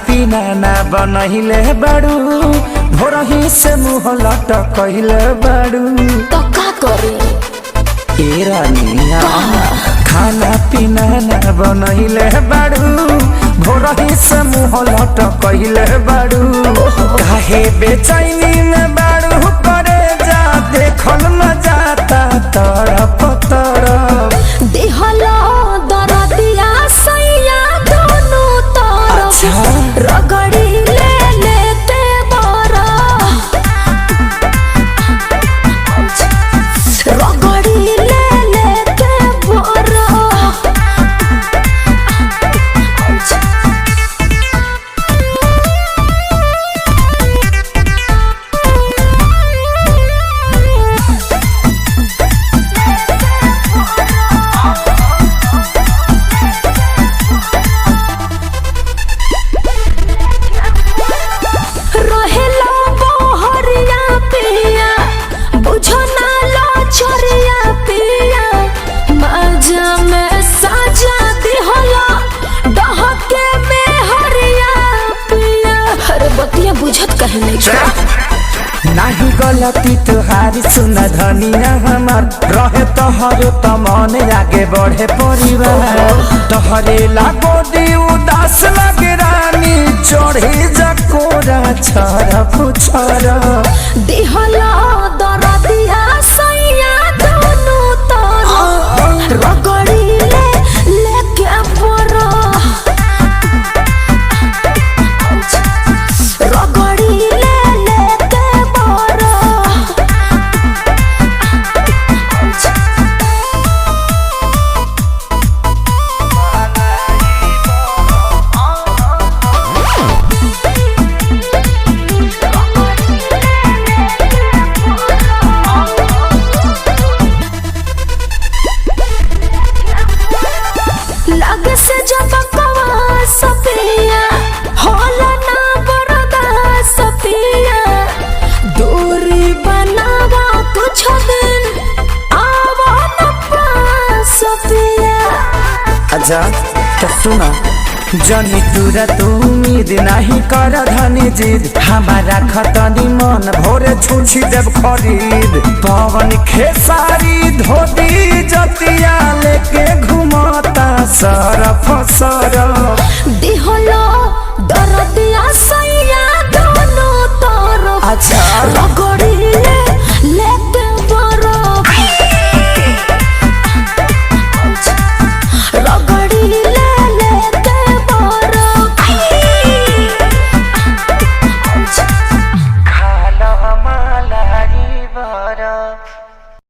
पीना ना बनहिले बाड़ू भोरही से मुँह लटकले बाड़ू तो का करे ए रानिया खाना पीना ना बनहिले बाड़ू भोरही से मुँह लटकले बाड़ू काहे बेचैनी में बाड़ू करे जा देखल न जाता तरफ तरफ देहला दरदिया सैया दोनों तरफ रगड़ी ले लेते बरा रगड़ी ले लेते बरा नाही गलती तुहारी सुन धनिया हमार रहे तोहरो त मन आगे बढ़े परिवार तोहरे लागो दी उदास लगे रानी चढ़े जकोरा छरा पुछरा देहला दरदिया सैया दोनों तरफ रगड़ी ले लेके बरा रगड़ी ले लेके बरा लग से जब कवा सपिया होला ना बरदा सपिया दूरी बनावा कुछ दिन आवा न पास सपिया अच्छा तो सुना जनी तुरा तू उम्मीद नहीं कर धनी जिद हमारा खतनी मन भोरे छुछी देव खरीद पवन खेसारी धोती जतिया लेके घुमता सरफ सर